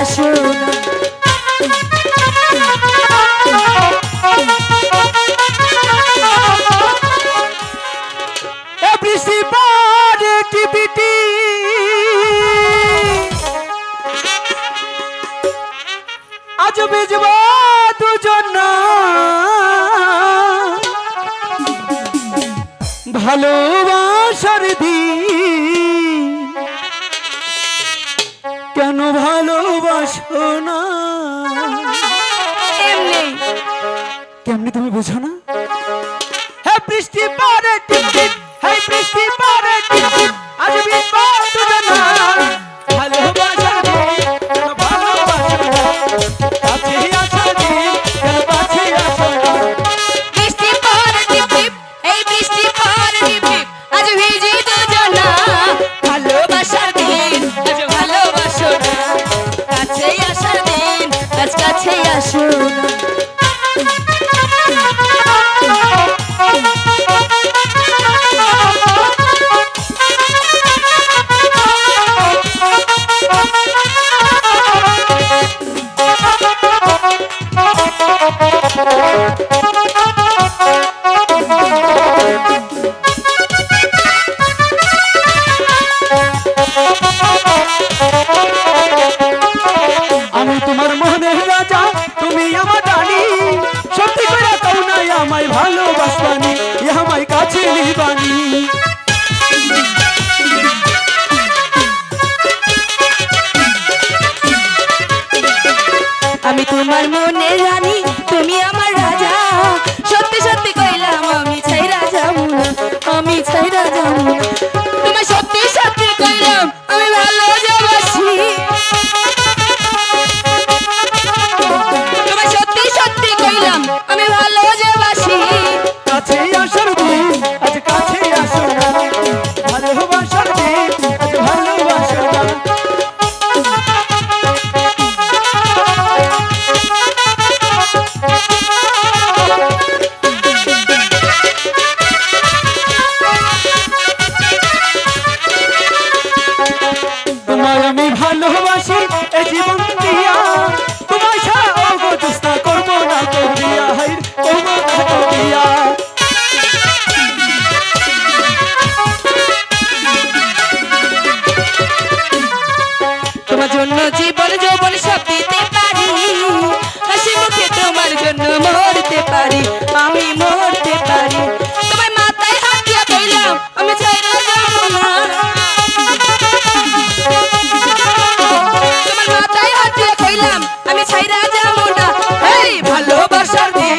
আসো না। এ বৃষ্টি পড়ে টিপিটি আজ ভিজব দুজন না ভালোবাসার দিন কেন ভালোবাসো না এমনি কেমনি তুমি বুঝো না হে বৃষ্টি পড়ে টিপ টিপ হে বৃষ্টি পড়ে টিপ টিপ আজ ভিজব দুজন না ভালোবাসার দিন কেন ভালোবাসো না কাছে আসো দিন কেন কাছে আসো না বৃষ্টি পড়ে টিপ টিপ, এই বৃষ্টি পড়ে টিপ টিপ, আজ ভিজি দুজনা, ভালোবাসার দিন আজ ভালোবাসো না, কাছেই আসার দিন আজ কাছেই আসো না। আমি তোমার মনের রাজা তুমি আমার রানী সত্যি করে তাও নাই আমায় ভালোবাসবানি আমায় কাছে নিবানি আমি তোমার মনে রানী তুমি আমার রাজা, সত্যি সত্যি কইলাম আমি ছাইরা যাবো না, আমি ছাইরা যাবো না, তোমায় সত্যি সত্যি কইলাম আমি ভালোবাসি, তোমায় সত্যি সত্যি কইলাম আমি ভালোবাসি। কাছে আসার দিন আজ কাছে আসো না ভালোবাসার দিন আজ ভালোবাসো না তোমায় আমি ভালোবাসি এই জীবন দিয়া তোমায় ছাড়া অবস্থা করবো না করিয়া হাই করবো না করিয়া তোমার জন্য জীবন যৌবন সব দিতে পারি, হাসি মুখে তোমার জন্য মরতে পারি, আমি মরতে পারি, তোমার মাথায় হাত দিয়া কইলাম আমি ছাইরা যাবো না, তোমার মাথায় হাত দিয়া কইলাম আমি ছাইরা যাবো না, এই ভালোবাসার দিন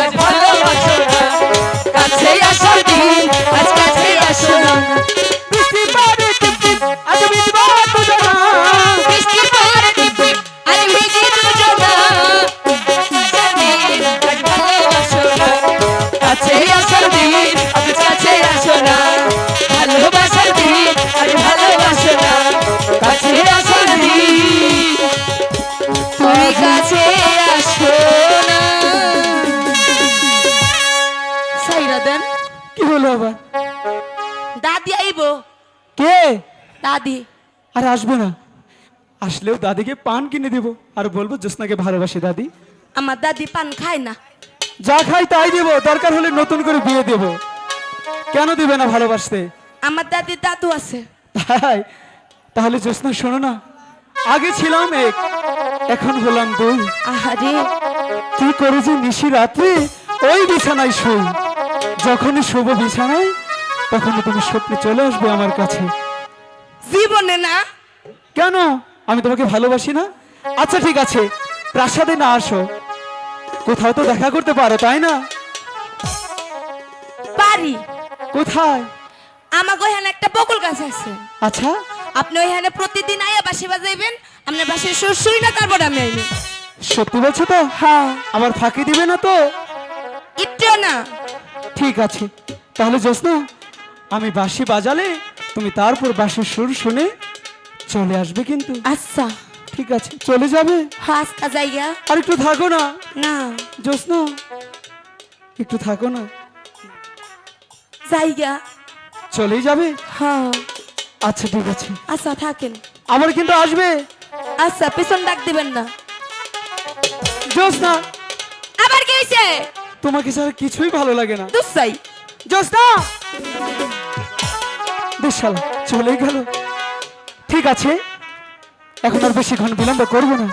আজ ভালোবাসো না, কাছে আসার দিন আজ কাছে আসো না। বৃষ্টি পড়ে টিপ টিপ আজ ভিজব দুজনা বৃষ্টি পড়ে টিপ টিপ, আজ ভিজি দুজনা, আসার দিন আজ ভালোবাসো না, কাছে আসার দিন আজ কাছে আসো না, ভালোবাসার দিন আজ ভালোবাসো না, কাছে আসার দিন তুমি কাছে আসো না। সাইরা দেন। কি হলো আবার দাদি আইবো, কে দাদি। আর আসবে না আসলেও দাদিকে পান কিনে দেবো আর বলবো জ্যোৎস্নাকে ভালোবাসি দাদি আমার দাদি পান খায় না। যা খাই তাই দেবো দরকার হলে নতুন করে বিয়ে দেবো কেন দিবে না ভালোবাসতে আমার দাদির দাদু আছে। তাই তাহলে জ্যোৎস্না শোনো না আগে ছিলাম এক এখন হলাম দুই আহারে কি করে যে নিশি রাত্রে ওই বিছানায় শুই যখনই শুভ বিছানায় তখনই তুমি স্বপ্নে চলে আসবে আমার কাছে জীবনে না। কেন আমি তোমাকে ভালোবাসি না আচ্ছা ঠিক আছে প্রাসাদে না আসো কোথাও তো দেখা করতে পারো তাই না পারি। কোথায় আমাকে ওইখানে একটা বকুল গাছ আছে, আচ্ছা আপনি ওইখানে প্রতিদিন আইয়া বাঁশি বাজাইবেন, আপনার বাঁশির সুর শুই না তারপর আমি আইব। সত্যি বলছো তো হ্যাঁ আমার ফাঁকি দিবে না তো একটু না। ঠিক আছে তাহলে জ্যোৎস্না আমি বাঁশি বাজালে তুমি তারপর বাঁশির সুর শুনে চলে আসবে কিন্তু আচ্ছা ঠিক আছে চলে যাবে হাসতা যাইয়া। আর একটু থাকো না না জ্যোৎস্না একটু থাকো না যাইয়া। চলেই যাবে হ্যাঁ আচ্ছা ঠিক আছে আচ্ছা থাকেন। আবার কিন্তু আসবে আচ্ছা পেছন ডাক দিবেন না। জোসনা, আবার কি হইছে? তোমাকে ছাড়া কিছুই ভালো লাগে না। দুসাই জোসনা, বেশ শালা চলে গেল। ঠিক আছে, এখন আর বেশিক্ষণ বিলম্ব করবো না।